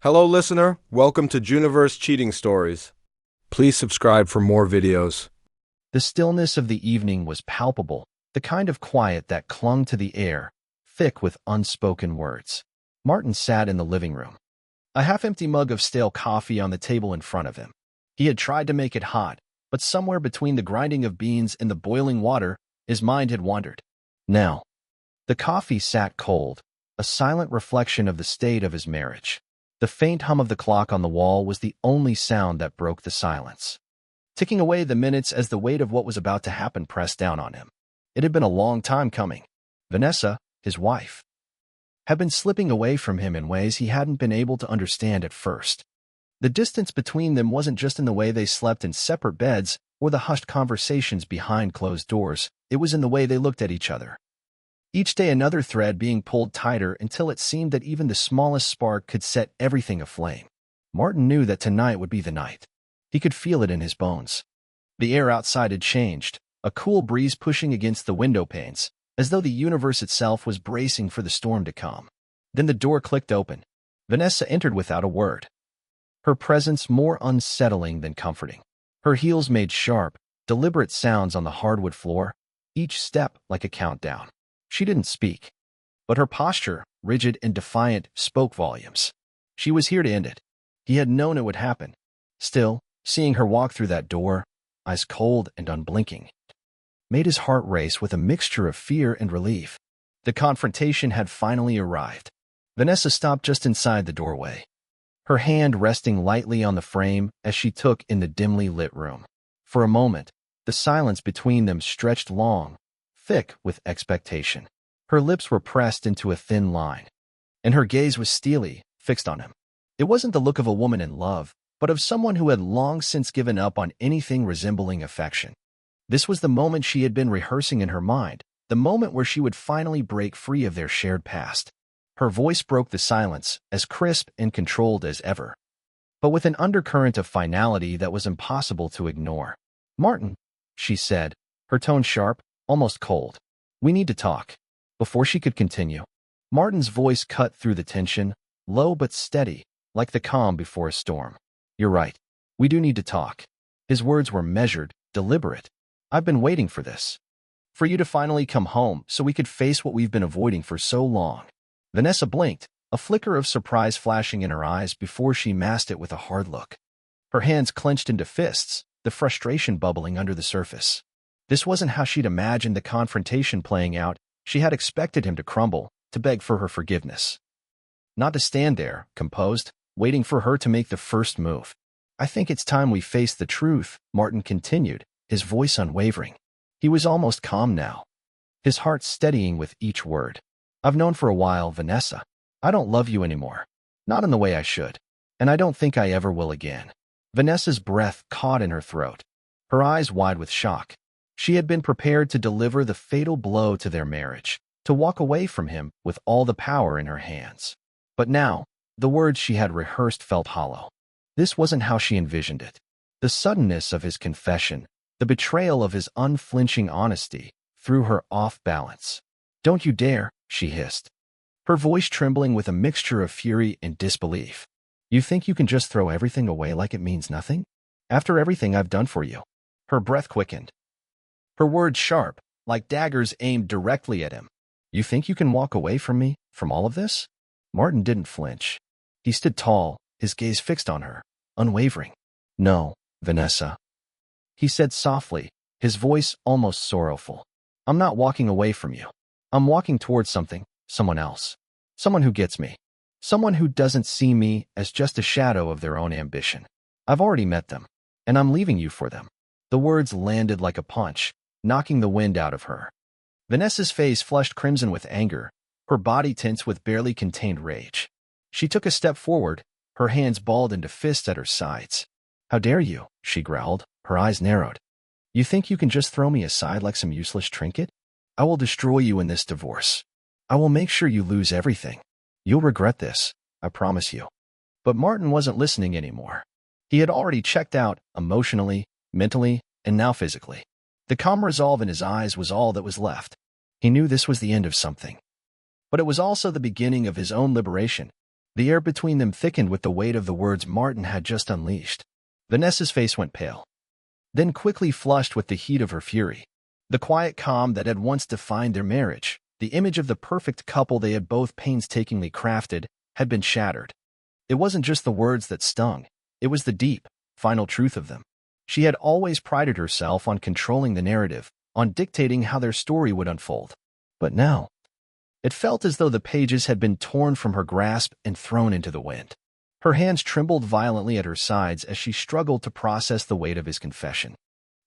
Hello, listener. Welcome to Juniverse Cheating Stories. Please subscribe for more videos. The stillness of the evening was palpable, the kind of quiet that clung to the air, thick with unspoken words. Martin sat in the living room, a half-empty mug of stale coffee on the table in front of him. He had tried to make it hot, but somewhere between the grinding of beans and the boiling water, his mind had wandered. Now, the coffee sat cold, a silent reflection of the state of his marriage. The faint hum of the clock on the wall was the only sound that broke the silence, ticking away the minutes as the weight of what was about to happen pressed down on him. It had been a long time coming. Vanessa, his wife, had been slipping away from him in ways he hadn't been able to understand at first. The distance between them wasn't just in the way they slept in separate beds or the hushed conversations behind closed doors, it was in the way they looked at each other. Each day another thread being pulled tighter until it seemed that even the smallest spark could set everything aflame. Martin knew that tonight would be the night. He could feel it in his bones. The air outside had changed, a cool breeze pushing against the window panes, as though the universe itself was bracing for the storm to come. Then the door clicked open. Vanessa entered without a word, her presence more unsettling than comforting. Her heels made sharp, deliberate sounds on the hardwood floor, each step like a countdown. She didn't speak, but her posture, rigid and defiant, spoke volumes. She was here to end it. He had known it would happen. Still, seeing her walk through that door, eyes cold and unblinking, made his heart race with a mixture of fear and relief. The confrontation had finally arrived. Vanessa stopped just inside the doorway, her hand resting lightly on the frame as she took in the dimly lit room. For a moment, the silence between them stretched long, thick with expectation. Her lips were pressed into a thin line, and her gaze was steely, fixed on him. It wasn't the look of a woman in love, but of someone who had long since given up on anything resembling affection. This was the moment she had been rehearsing in her mind, the moment where she would finally break free of their shared past. Her voice broke the silence, as crisp and controlled as ever, but with an undercurrent of finality that was impossible to ignore. "Martin," she said, her tone sharp, almost cold. "We need to talk." Before she could continue, Martin's voice cut through the tension, low but steady, like the calm before a storm. "You're right. We do need to talk." His words were measured, deliberate. "I've been waiting for this. For you to finally come home so we could face what we've been avoiding for so long." Vanessa blinked, a flicker of surprise flashing in her eyes before she masked it with a hard look. Her hands clenched into fists, the frustration bubbling under the surface. This wasn't how she'd imagined the confrontation playing out. She had expected him to crumble, to beg for her forgiveness. Not to stand there, composed, waiting for her to make the first move. "I think it's time we face the truth," Martin continued, his voice unwavering. He was almost calm now, his heart steadying with each word. "I've known for a while, Vanessa. I don't love you anymore. Not in the way I should. And I don't think I ever will again." Vanessa's breath caught in her throat, her eyes wide with shock. She had been prepared to deliver the fatal blow to their marriage, to walk away from him with all the power in her hands. But now, the words she had rehearsed felt hollow. This wasn't how she envisioned it. The suddenness of his confession, the betrayal of his unflinching honesty, threw her off balance. "Don't you dare," she hissed, her voice trembling with a mixture of fury and disbelief. "You think you can just throw everything away like it means nothing? After everything I've done for you?" Her breath quickened, her words sharp, like daggers aimed directly at him. "You think you can walk away from me, from all of this?" Martin didn't flinch. He stood tall, his gaze fixed on her, unwavering. "No, Vanessa," he said softly, his voice almost sorrowful. "I'm not walking away from you. I'm walking towards something, someone else. Someone who gets me. Someone who doesn't see me as just a shadow of their own ambition. I've already met them, and I'm leaving you for them." The words landed like a punch, knocking the wind out of her. Vanessa's face flushed crimson with anger, her body tense with barely contained rage. She took a step forward, her hands balled into fists at her sides. "How dare you?" she growled, her eyes narrowed. "You think you can just throw me aside like some useless trinket? I will destroy you in this divorce. I will make sure you lose everything. You'll regret this, I promise you." But Martin wasn't listening anymore. He had already checked out, emotionally, mentally, and now physically. The calm resolve in his eyes was all that was left. He knew this was the end of something. But it was also the beginning of his own liberation. The air between them thickened with the weight of the words Martin had just unleashed. Vanessa's face went pale, then quickly flushed with the heat of her fury. The quiet calm that had once defined their marriage, the image of the perfect couple they had both painstakingly crafted, had been shattered. It wasn't just the words that stung, it was the deep, final truth of them. She had always prided herself on controlling the narrative, on dictating how their story would unfold. But now, it felt as though the pages had been torn from her grasp and thrown into the wind. Her hands trembled violently at her sides as she struggled to process the weight of his confession.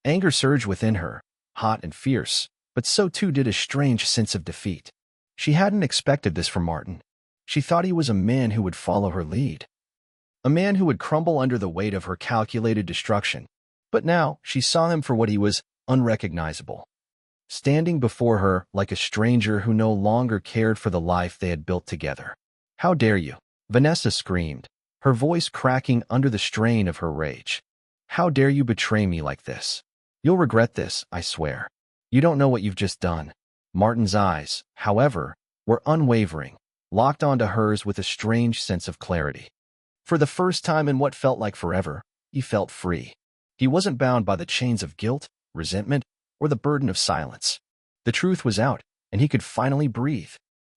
Anger surged within her, hot and fierce, but so too did a strange sense of defeat. She hadn't expected this from Martin. She thought he was a man who would follow her lead, a man who would crumble under the weight of her calculated destruction. But now she saw him for what he was, unrecognizable, standing before her like a stranger who no longer cared for the life they had built together. "How dare you?" Vanessa screamed, her voice cracking under the strain of her rage. "How dare you betray me like this? You'll regret this, I swear. You don't know what you've just done." Martin's eyes, however, were unwavering, locked onto hers with a strange sense of clarity. For the first time in what felt like forever, he felt free. He wasn't bound by the chains of guilt, resentment, or the burden of silence. The truth was out, and he could finally breathe.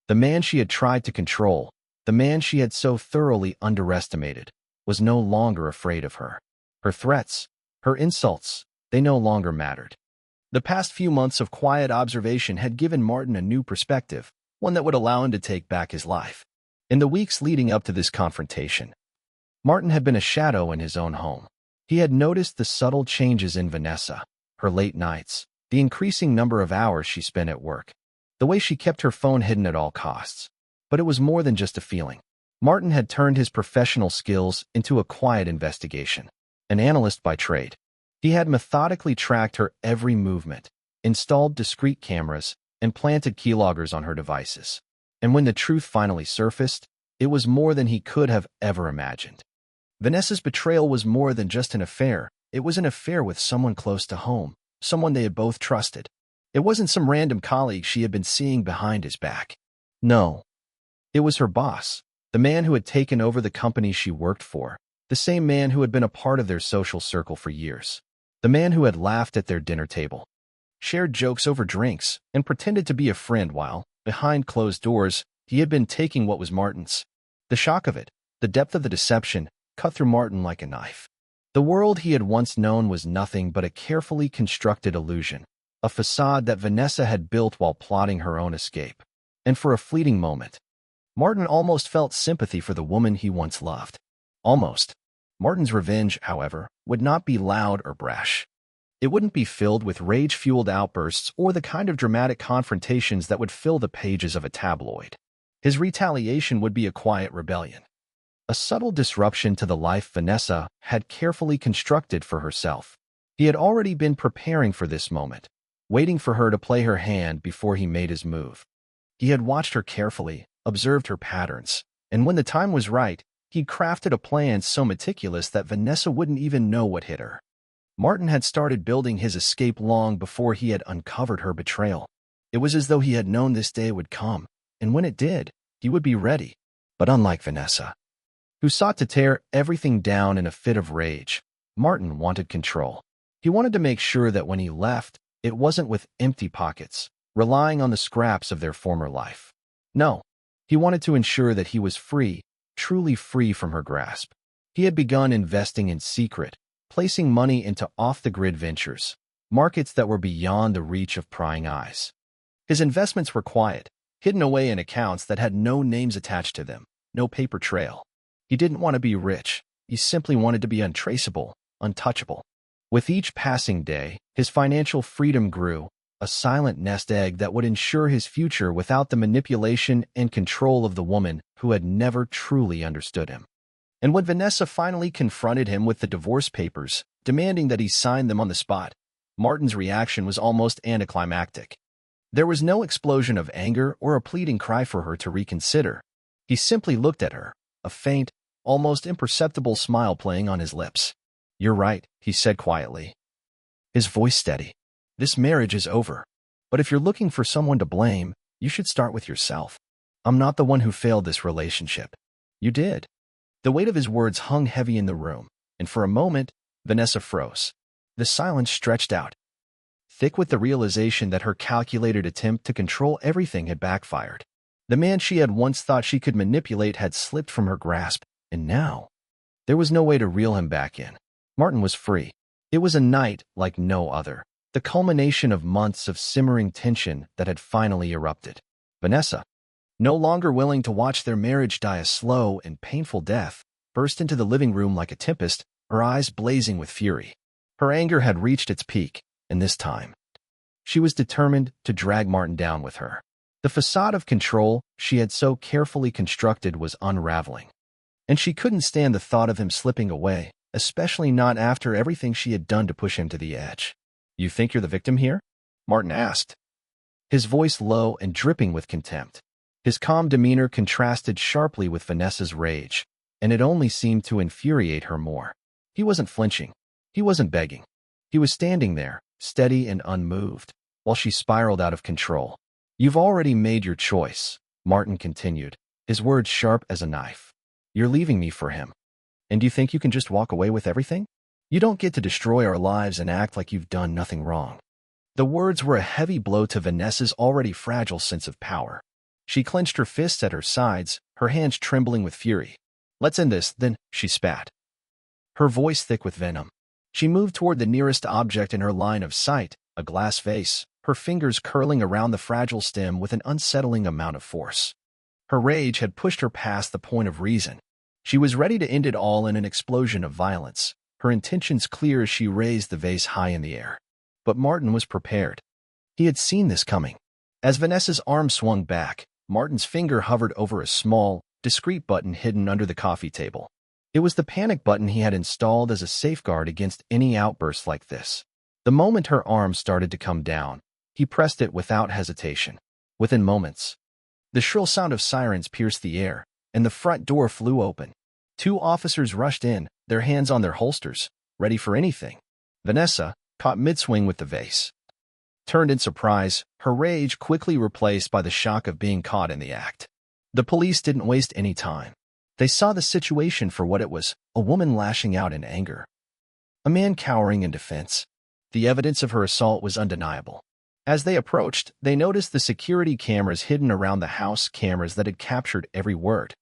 The man she had tried to control, the man she had so thoroughly underestimated, was no longer afraid of her. Her threats, her insults, they no longer mattered. The past few months of quiet observation had given Martin a new perspective, one that would allow him to take back his life. In the weeks leading up to this confrontation, Martin had been a shadow in his own home. He had noticed the subtle changes in Vanessa, her late nights, the increasing number of hours she spent at work, the way she kept her phone hidden at all costs. But it was more than just a feeling. Martin had turned his professional skills into a quiet investigation. An analyst by trade, he had methodically tracked her every movement, installed discrete cameras, and planted keyloggers on her devices. And when the truth finally surfaced, it was more than he could have ever imagined. Vanessa's betrayal was more than just an affair. It was an affair with someone close to home, someone they had both trusted. It wasn't some random colleague she had been seeing behind his back. No, it was her boss, the man who had taken over the company she worked for, the same man who had been a part of their social circle for years, the man who had laughed at their dinner table, shared jokes over drinks, and pretended to be a friend while, behind closed doors, he had been taking what was Martin's. The shock of it, the depth of the deception, cut through Martin like a knife. The world he had once known was nothing but a carefully constructed illusion, a facade that Vanessa had built while plotting her own escape. And for a fleeting moment, Martin almost felt sympathy for the woman he once loved. Almost. Martin's revenge, however, would not be loud or brash. It wouldn't be filled with rage-fueled outbursts or the kind of dramatic confrontations that would fill the pages of a tabloid. His retaliation would be a quiet rebellion, a subtle disruption to the life Vanessa had carefully constructed for herself. He had already been preparing for this moment, waiting for her to play her hand before he made his move. He had watched her carefully, observed her patterns, and when the time was right, he'd crafted a plan so meticulous that Vanessa wouldn't even know what hit her. Martin had started building his escape long before he had uncovered her betrayal. It was as though he had known this day would come, and when it did, he would be ready. But unlike Vanessa, who sought to tear everything down in a fit of rage, Martin wanted control. He wanted to make sure that when he left, it wasn't with empty pockets, relying on the scraps of their former life. No, he wanted to ensure that he was free, truly free from her grasp. He had begun investing in secret, placing money into off-the-grid ventures, markets that were beyond the reach of prying eyes. His investments were quiet, hidden away in accounts that had no names attached to them, no paper trail. He didn't want to be rich. He simply wanted to be untraceable, untouchable. With each passing day, his financial freedom grew, a silent nest egg that would ensure his future without the manipulation and control of the woman who had never truly understood him. And when Vanessa finally confronted him with the divorce papers, demanding that he sign them on the spot, Martin's reaction was almost anticlimactic. There was no explosion of anger or a pleading cry for her to reconsider. He simply looked at her, a faint, almost imperceptible smile playing on his lips. "You're right," he said quietly, his voice steady. "This marriage is over. But if you're looking for someone to blame, you should start with yourself. I'm not the one who failed this relationship. You did. The weight of his words hung heavy in the room, and for a moment, Vanessa froze. The silence stretched out, thick with the realization that her calculated attempt to control everything had backfired. The man she had once thought she could manipulate had slipped from her grasp, and now there was no way to reel him back in. Martin was free. It was a night like no other, the culmination of months of simmering tension that had finally erupted. Vanessa, no longer willing to watch their marriage die a slow and painful death, burst into the living room like a tempest, her eyes blazing with fury. Her anger had reached its peak, and this time, she was determined to drag Martin down with her. The facade of control she had so carefully constructed was unraveling, and she couldn't stand the thought of him slipping away, especially not after everything she had done to push him to the edge. "You think you're the victim here?" Martin asked, his voice low and dripping with contempt. His calm demeanor contrasted sharply with Vanessa's rage, and it only seemed to infuriate her more. He wasn't flinching. He wasn't begging. He was standing there, steady and unmoved, while she spiraled out of control. "You've already made your choice," Martin continued, his words sharp as a knife. "You're leaving me for him. And do you think you can just walk away with everything? You don't get to destroy our lives and act like you've done nothing wrong." The words were a heavy blow to Vanessa's already fragile sense of power. She clenched her fists at her sides, her hands trembling with fury. "Let's end this, then," she spat, her voice thick with venom. She moved toward the nearest object in her line of sight, a glass vase, her fingers curling around the fragile stem with an unsettling amount of force. Her rage had pushed her past the point of reason. She was ready to end it all in an explosion of violence, her intentions clear as she raised the vase high in the air. But Martin was prepared. He had seen this coming. As Vanessa's arm swung back, Martin's finger hovered over a small, discreet button hidden under the coffee table. It was the panic button he had installed as a safeguard against any outburst like this. The moment her arm started to come down, he pressed it without hesitation. Within moments, the shrill sound of sirens pierced the air, and the front door flew open. 2 officers rushed in, their hands on their holsters, ready for anything. Vanessa, caught mid-swing with the vase, turned in surprise, her rage quickly replaced by the shock of being caught in the act. The police didn't waste any time. They saw the situation for what it was, a woman lashing out in anger, a man cowering in defense. The evidence of her assault was undeniable. As they approached, they noticed the security cameras hidden around the house, cameras that had captured every word,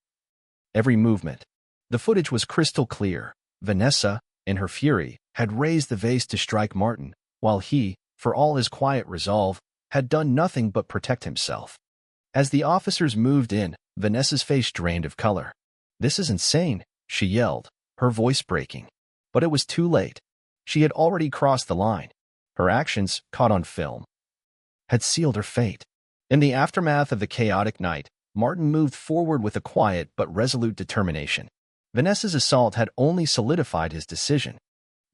every movement. The footage was crystal clear. Vanessa, in her fury, had raised the vase to strike Martin, while he, for all his quiet resolve, had done nothing but protect himself. As the officers moved in, Vanessa's face drained of color. "This is insane," she yelled, her voice breaking. But it was too late. She had already crossed the line. Her actions, caught on film, had sealed her fate. In the aftermath of the chaotic night, Martin moved forward with a quiet but resolute determination. Vanessa's assault had only solidified his decision.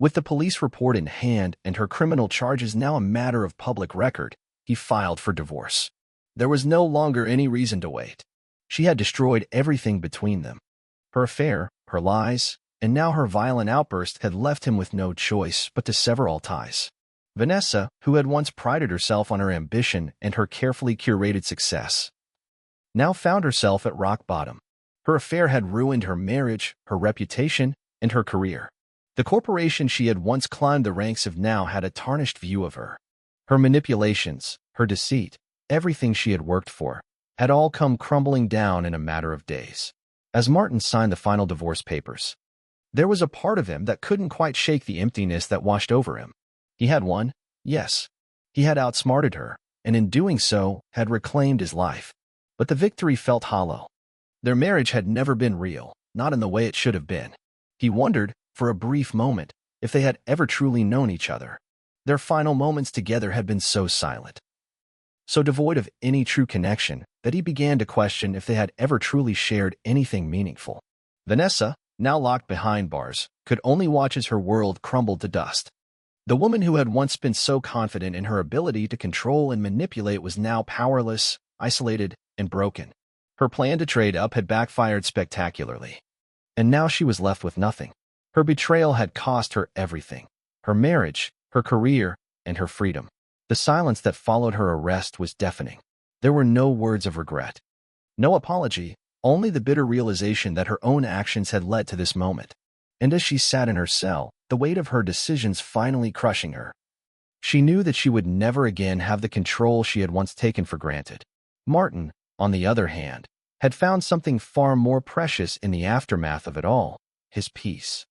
With the police report in hand and her criminal charges now a matter of public record, he filed for divorce. There was no longer any reason to wait. She had destroyed everything between them. Her affair, her lies, and now her violent outburst had left him with no choice but to sever all ties. Vanessa, who had once prided herself on her ambition and her carefully curated success, now found herself at rock bottom. Her affair had ruined her marriage, her reputation, and her career. The corporation she had once climbed the ranks of now had a tarnished view of her. Her manipulations, her deceit, everything she had worked for, had all come crumbling down in a matter of days. As Martin signed the final divorce papers, there was a part of him that couldn't quite shake the emptiness that washed over him. He had won, yes. He had outsmarted her, and in doing so, had reclaimed his life. But the victory felt hollow. Their marriage had never been real, not in the way it should have been. He wondered, for a brief moment, if they had ever truly known each other. Their final moments together had been so silent, so devoid of any true connection, that he began to question if they had ever truly shared anything meaningful. Vanessa, now locked behind bars, could only watch as her world crumbled to dust. The woman who had once been so confident in her ability to control and manipulate was now powerless, isolated, and broken. Her plan to trade up had backfired spectacularly, and now she was left with nothing. Her betrayal had cost her everything: her marriage, her career, and her freedom. The silence that followed her arrest was deafening. There were no words of regret, no apology, only the bitter realization that her own actions had led to this moment. And as she sat in her cell, the weight of her decisions finally crushing her, she knew that she would never again have the control she had once taken for granted. Martin, on the other hand, had found something far more precious in the aftermath of it all: his peace.